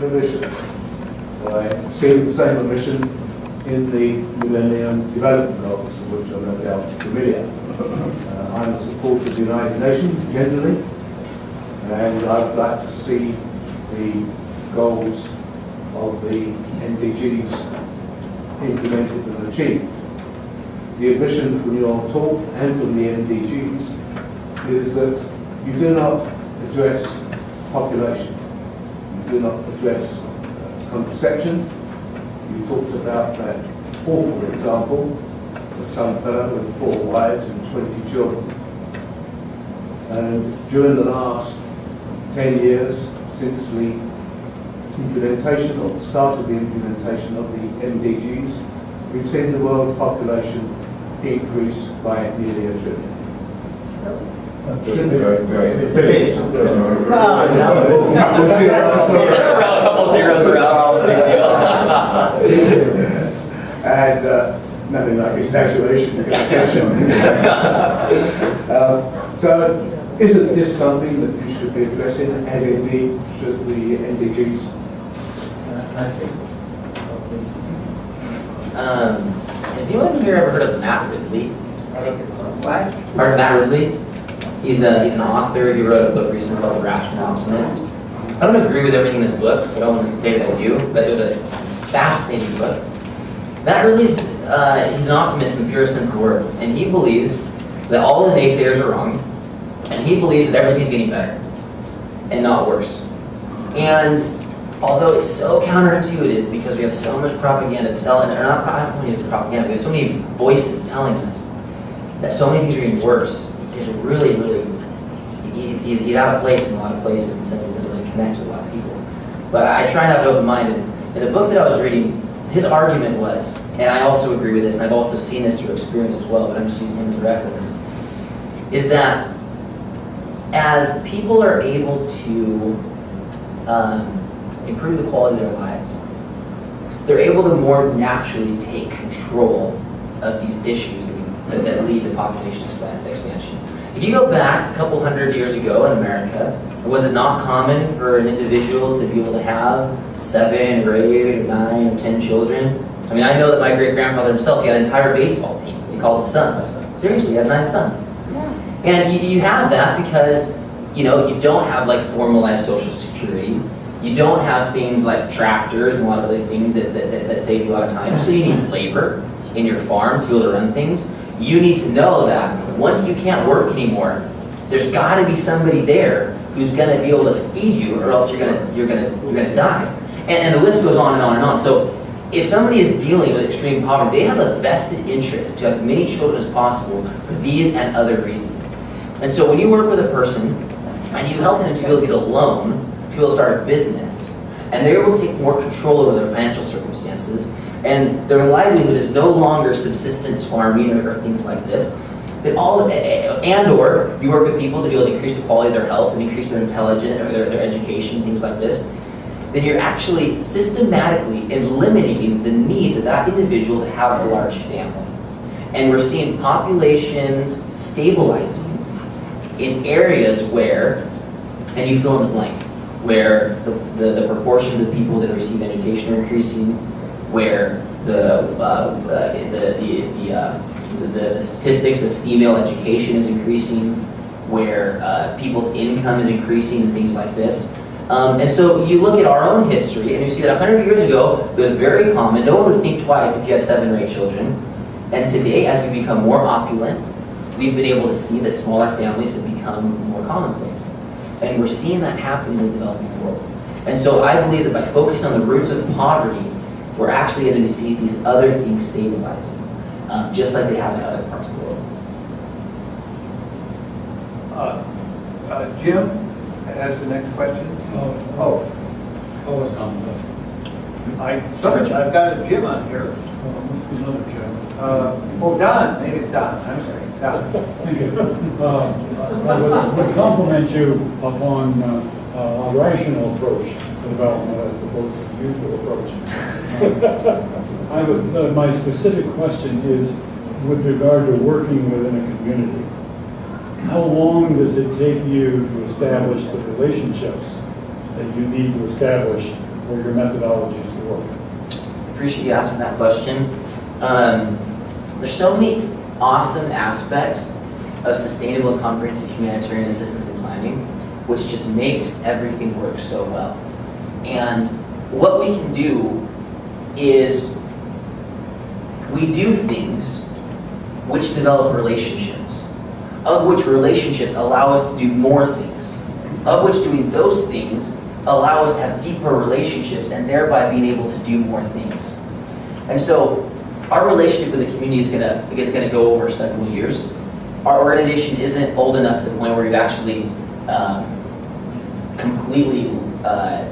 omission. I see the same omission in the Millennium Development Goals, of which I'm no doubt familiar. I'm a supporter of the United Nations generally, and I'd like to see the goals of the MDGs implemented and achieved. The admission from your talk and from the MDGs is that you do not address population, you do not address contraception. You talked about that awful example of some fellow with 4 wives and 20 children. And during the last 10 years, since the implementation or the start of the implementation of the MDGs, we've seen the world's population increase by nearly 1 trillion. A couple zeros around. And nothing like exaggeration and attention. So, isn't this something that you should be addressing, as indeed should the MDGs? I think. Has anyone here ever heard of Matt Ridley? What? Heard of Matt Ridley? He's an author. He wrote a book recently called The Rational Optimist. I don't agree with everything in this book, so I don't want to say that I do, but it was a fascinating book. Matt Ridley's he's an optimist in the purest sense of the word, and he believes that all the naysayers are wrong, and he believes that everything's getting better and not worse. And although it's so counterintuitive because we have so much propaganda telling, or not, I don't want to use the propaganda, we have so many voices telling us that so many things are getting worse, he's really, he's out of place in a lot of places in the sense that he doesn't really connect with a lot of people. But I try to have an open mind, and in the book that I was reading, his argument was, and I also agree with this, and I've also seen this through experience as well, but I'm just using him as a reference, is that as people are able to improve the quality of their lives, they're able to more naturally take control of these issues that lead to population expansion. If you go back a couple hundred years ago in America, was it not common for an individual to be able to have 7 or 8 or 9 or 10 children? I mean, I know that my great-grandfather himself, he had an entire baseball team. He called the Sons. Seriously, he had 9 sons. Yeah. And you have that because, you know, you don't have like formalized social security. You don't have things like tractors and a lot of other things that save you a lot of time. So you need labor in your farm to be able to run things. You need to know that once you can't work anymore, there's got to be somebody there who's going to be able to feed you, or else you're gonna die. And the list goes on and on and on. So if somebody is dealing with extreme poverty, they have a vested interest to have as many children as possible for these and other reasons. And so when you work with a person and you help them to be able to get a loan, to be able to start a business, and they're able to take more control over their financial circumstances, and their livelihood is no longer subsistence farming or things like this, then or you work with people to be able to increase the quality of their health and increase their intelligence or their education, things like this, then you're actually systematically eliminating the needs of that individual to have a large family. And we're seeing populations stabilizing in areas where, and you fill in the blank, where the proportions of people that receive education are increasing, where the statistics of female education is increasing, where people's income is increasing, and things like this. And so you look at our own history, and you see that 100 years ago, it was very common. No one would think twice if you had 7 or 8 children. And today, as we become more opulent, we've been able to see that smaller families have become more commonplace. And we're seeing that happen in the developing world. And so I believe that by focusing on the roots of poverty, we're actually going to see these other things stabilizing, just like they have in other parts of the world. Jim has the next question. I've got a Jim on here. Don. Maybe it's Don. I'm sorry. Don. Thank you. I would compliment you upon a rational approach to development as opposed to the usual approach. My specific question is with regard to working within a community. How long does it take you to establish the relationships that you need to establish for your methodologies to work? Appreciate you asking that question. There's so many awesome aspects of sustainable and comprehensive humanitarian assistance and planning, which just makes everything work so well. And what we can do is we do things which develop relationships, of which relationships allow us to do more things, of which doing those things allow us to have deeper relationships and thereby being able to do more things. And so our relationship with the community is gonna go over several years. Our organization isn't old enough to the point where we've actually completely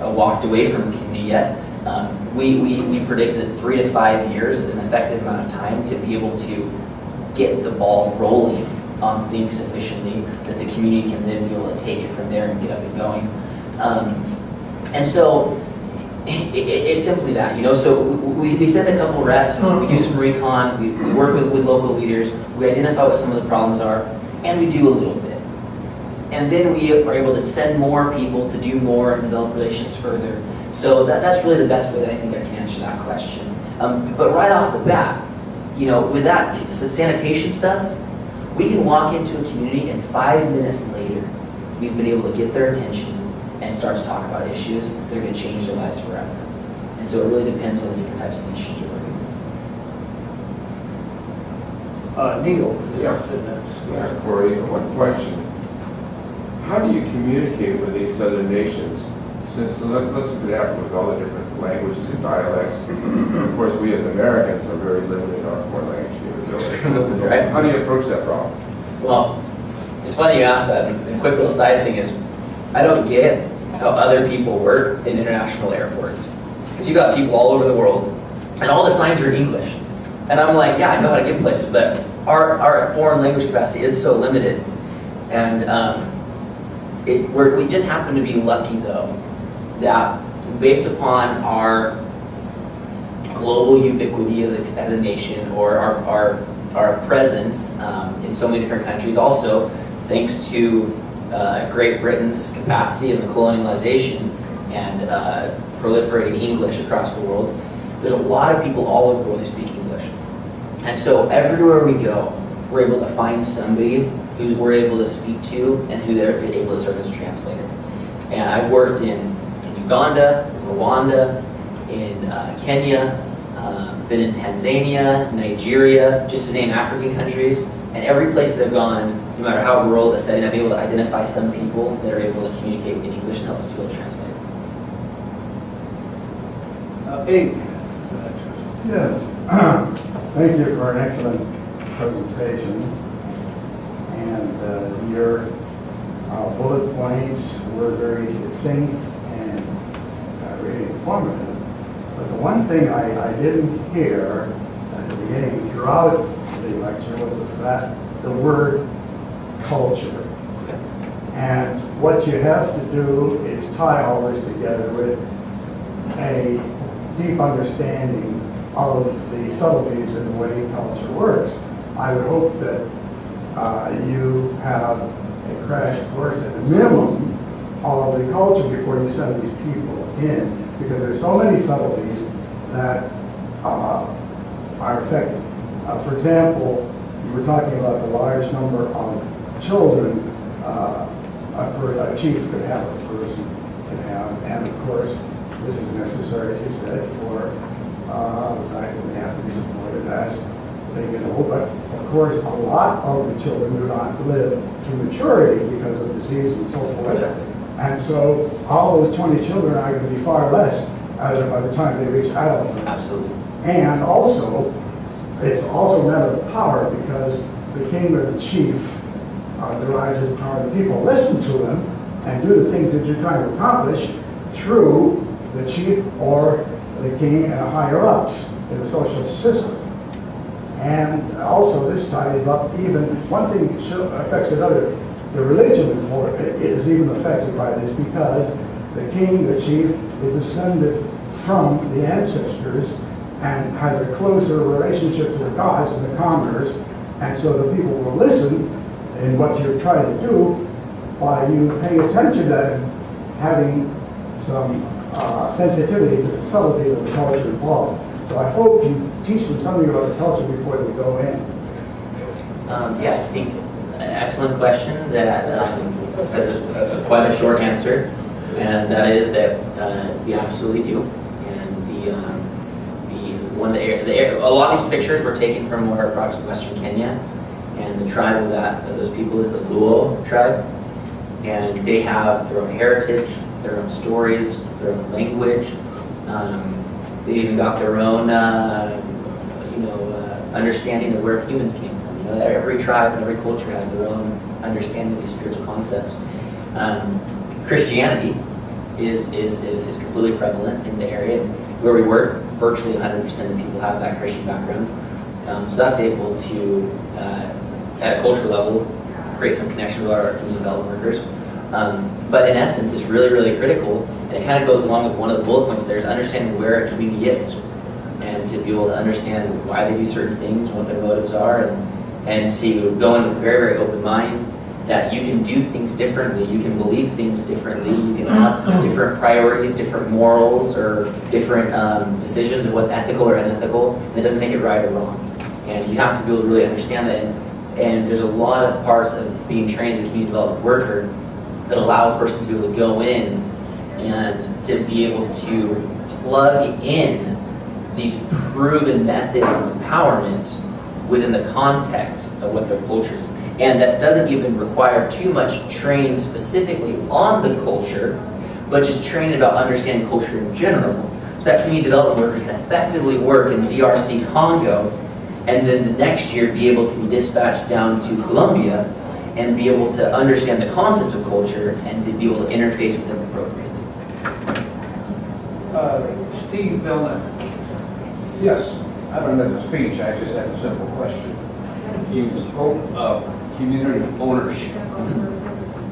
walked away from the community yet. We predicted 3 to 5 years is an effective amount of time to be able to get the ball rolling on things sufficiently that the community can then be able to take it from there and get up and going. And so it's simply that, you know. So we send a couple reps, we do some recon, we work with local leaders, we identify what some of the problems are, and we do a little bit. And then we are able to send more people to do more and develop relations further. So that's really the best way that I think I can answer that question. But right off the bat, you know, with that sanitation stuff, we can walk into a community and 5 minutes later, we've been able to get their attention and start to talk about issues that are going to change their lives forever. And so it really depends on the different types of issues you're working with. Neil? Yeah, Corey, one question. How do you communicate with these other nations? Since, let's look at Africa with all the different languages and dialects. Of course, we as Americans are very limited in our foreign language capability. So Right. how do you approach that problem? Well, it's funny you ask that. And a quick little side thing is, I don't get how other people work in international airports. Because you got people all over the world, and all the signs are in English. And I'm like, yeah, I know how to get places, but our foreign language capacity is so limited. And we just happen to be lucky, though, that based upon our global ubiquity as a nation, or our presence in so many different countries, also thanks to Great Britain's capacity in the colonialization and proliferating English across the world, there's a lot of people all over the world who speak English. And so everywhere we go, we're able to find somebody who we're able to speak to and who they're able to serve as a translator. And I've worked in Uganda, Rwanda, in Kenya, been in Tanzania, Nigeria, just to name African countries. And every place they've gone, no matter how rural the setting, I've been able to identify some people that are able to communicate in English and help us to be able to translate. Abe? Yes, thank you for an excellent presentation. And your bullet points were very succinct and really informative. But the one thing I didn't hear at the beginning throughout the lecture was the word culture. And what you have to do is tie all this together with a deep understanding of the subtleties in the way culture works. I would hope that you have a crash course at a minimum of the culture before you send these people in, because there's so many subtleties that are affected. For example, you were talking about the large number of children a chief could have, a person could have, and of course, this is necessary, as you said, for the fact that they have to be supported as they get old. But of course, a lot of the children do not live to maturity because of disease and so forth. And so all those 20 children are going to be far less by the time they reach adulthood. Absolutely. And also, it's also a matter of power, because the king or the chief derives his power. The people listen to him and do the things that you're trying to accomplish through the chief or the king and the higher ups in the social system. And also this ties up even, one thing affects another. The religion is even affected by this, because the king, the chief, is descended from the ancestors and has a closer relationship to the gods than the commoners. And so the people will listen in what you're trying to do by you paying attention to them, having some sensitivity to the subtlety of the culture involved. So I hope you teach them something about the culture before they go in. Yeah, I think an excellent question that has quite a short answer, and that is that we absolutely do. And a lot of these pictures were taken from where approximately Western Kenya, and the tribe of those people is the Luo tribe, and they have their own heritage, their own stories, their own language. They even got their own, understanding of where humans came from. You know, every tribe and every culture has their own understanding of these spiritual concepts. Christianity is completely prevalent in the area. Where we work, virtually 100% of people have that Christian background. So that's able to, at a cultural level, create some connection with our community development workers. But in essence, it's really, really critical, and it kind of goes along with one of the bullet points there, is understanding where a community is, and to be able to understand why they do certain things, what their motives are, and to go in with a very, very open mind that you can do things differently, you can believe things differently, you can have different priorities, different morals, or different decisions of what's ethical or unethical, and it doesn't make it right or wrong. And you have to be able to really understand that, and there's a lot of parts of being trained as a community development worker that allow a person to be able to go in and to be able to plug in these proven methods of empowerment within the context of what their culture is. And that doesn't even require too much training specifically on the culture, but just training about understanding culture in general. So that community development worker can effectively work in DRC Congo, and then the next year be able to be dispatched down to Colombia and be able to understand the concepts of culture and to be able to interface with them appropriately. Steve Billman, Yes. I don't know the speech, I just have a simple question. You spoke of community ownership.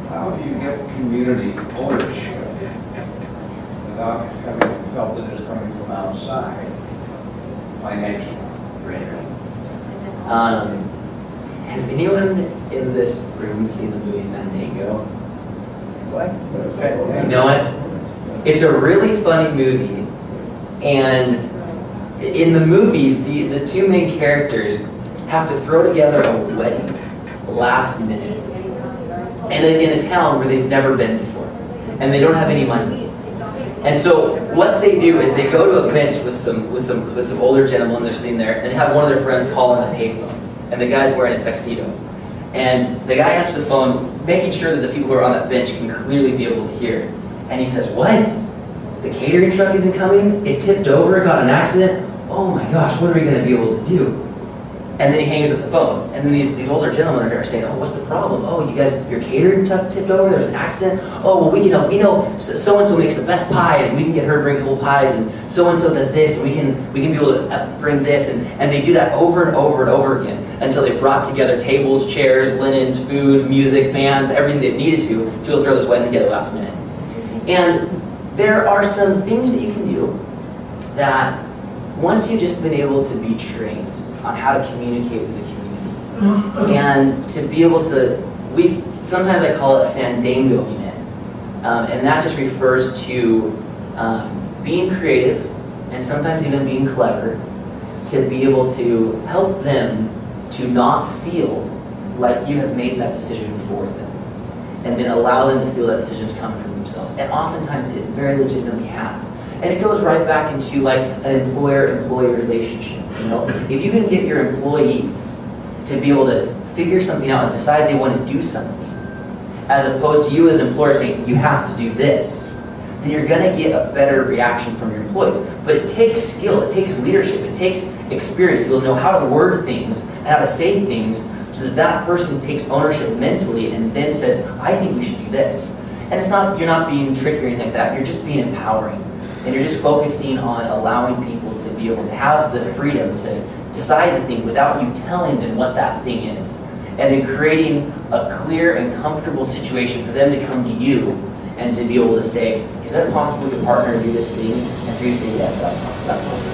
How do you get community ownership without having felt that it's coming from outside financially? Has anyone in this room seen the movie Fandango? What? You know what? It's a really funny movie, and in the movie, the two main characters have to throw together a wedding last minute, and in a town where they've never been before, and they don't have any money. And so what they do is they go to a bench with some older gentlemen. They're sitting there, and they have one of their friends call on a payphone, and the guy's wearing a tuxedo. And the guy answers the phone, making sure that the people who are on that bench can clearly be able to hear. And he says, "What? The catering truck isn't coming? It tipped over, it got in an accident? Oh my gosh, what are we going to be able to do?" And then he hangs up the phone. And then these older gentlemen are saying, "Oh, what's the problem? Oh, you guys, your catering truck tipped over, there's an accident? Oh, well, we can help. We know so-and-so makes the best pies, and we can get her to bring a couple pies, and so-and-so does this, and we can be able to bring this." And they do that over and over and over again until they brought together tables, chairs, linens, food, music, bands, everything they needed to be able to throw this wedding together last minute. And there are some things that you can do that once you've just been able to be trained on how to communicate with the community, and to be able to, sometimes I call it fandangoing it, and that just refers to being creative and sometimes even being clever to be able to help them to not feel like you have made that decision for them, and then allow them to feel that decision's come from themselves. And oftentimes it very legitimately has. And it goes right back into like an employer-employee relationship. You know, if you can get your employees to be able to figure something out and decide they want to do something, as opposed to you as an employer saying you have to do this, then you're going to get a better reaction from your employees. But it takes skill, it takes leadership, it takes experience to be able to know how to word things and how to say things so that that person takes ownership mentally and then says, "I think we should do this." And it's not, you're not being tricky or anything like that, you're just being empowering. And you're just focusing on allowing people to be able to have the freedom to decide the thing without you telling them what that thing is. And then creating a clear and comfortable situation for them to come to you and to be able to say, "Is that possible your partner to do this thing?" And for you to say, "Yes, that's possible."